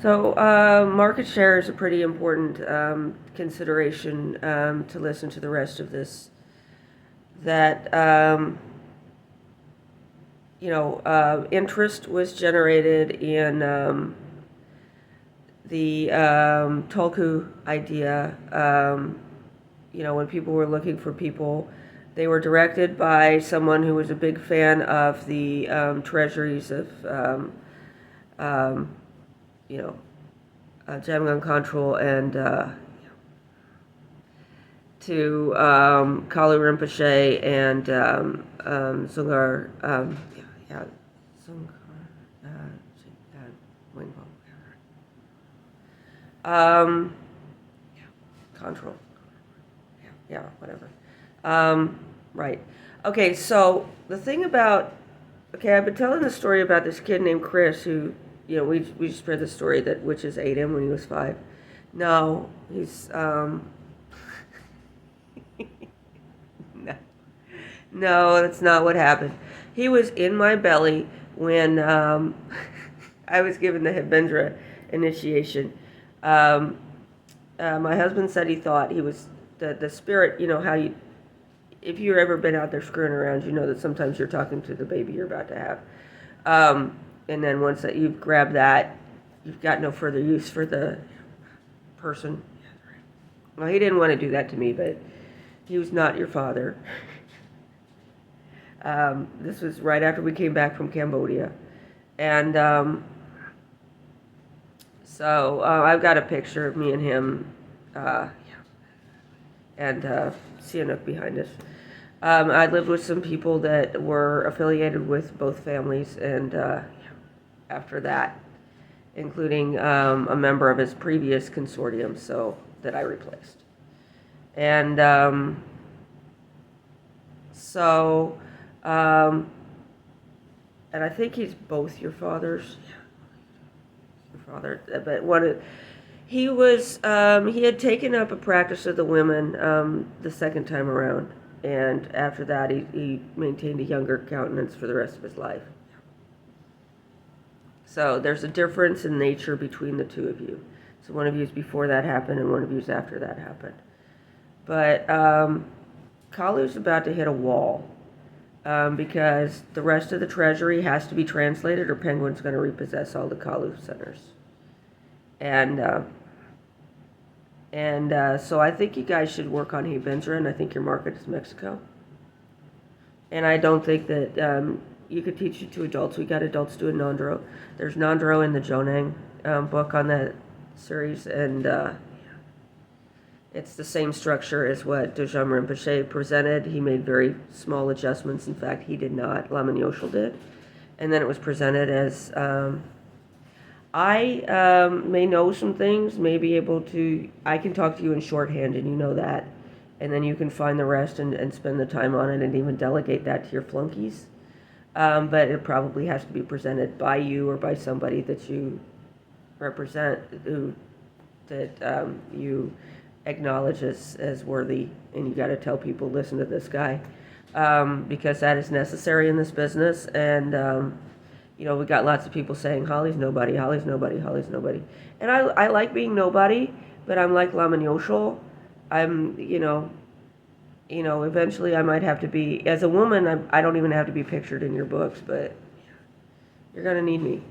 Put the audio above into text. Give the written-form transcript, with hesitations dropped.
So market share is a pretty important consideration to listen to the rest of this. That interest was generated in the Tolku idea. When people were looking for people, they were directed by someone who was a big fan of the treasuries of Jamgon Control and to Kalu Rinpoche and Zungar, Zungar, Wingpo. Control. Yeah, whatever. Right. Okay, so the thing about, I've been telling the story about this kid named Chris who, we just read the story that witches ate him when he was 5. No, he's, no, that's not what happened. He was in my belly when I was given the Hibendra initiation. My husband said he thought he was the spirit, how you, if you've ever been out there screwing around, you know that sometimes you're talking to the baby you're about to have. And then once that you've grabbed that, you've got no further use for the person. Well, he didn't want to do that to me, but he was not your father. This was right after we came back from Cambodia. And so I've got a picture of me and him and Sihanouk behind us. I lived with some people that were affiliated with both families, and after that, including a member of his previous consortium, so that I replaced. And and I think he's both your fathers. Your father, but he was he had taken up a practice of the women the second time around, and after that he maintained a younger countenance for the rest of his life. So there's a difference in nature between the two of you. So one of you is before that happened, and one of you is after that happened. But Kalu's about to hit a wall because the rest of the treasury has to be translated, or Penguin's going to repossess all the Kalu centers. And so I think you guys should work on Hibendra, and I think your market is Mexico. And I don't think that you could teach it to adults. We got adults doing Nandro. There's Nandro in the Jonang book on that series, and it's the same structure as what Dojam Rinpoche presented. He made very small adjustments. In fact, he did not. Lama Nyoshul did. And then it was presented as, I may know some things, may be able to, I can talk to you in shorthand, and you know that. And then you can find the rest and spend the time on it and even delegate that to your flunkies. But it probably has to be presented by you or by somebody that you represent, that you acknowledge as worthy, and you got to tell people, listen to this guy, because that is necessary in this business. And we got lots of people saying Holly's nobody, Holly's nobody, Holly's nobody, and I like being nobody, but I'm like Lama Nyoshul. I'm eventually I might have to be, as a woman, I don't even have to be pictured in your books, but you're gonna need me.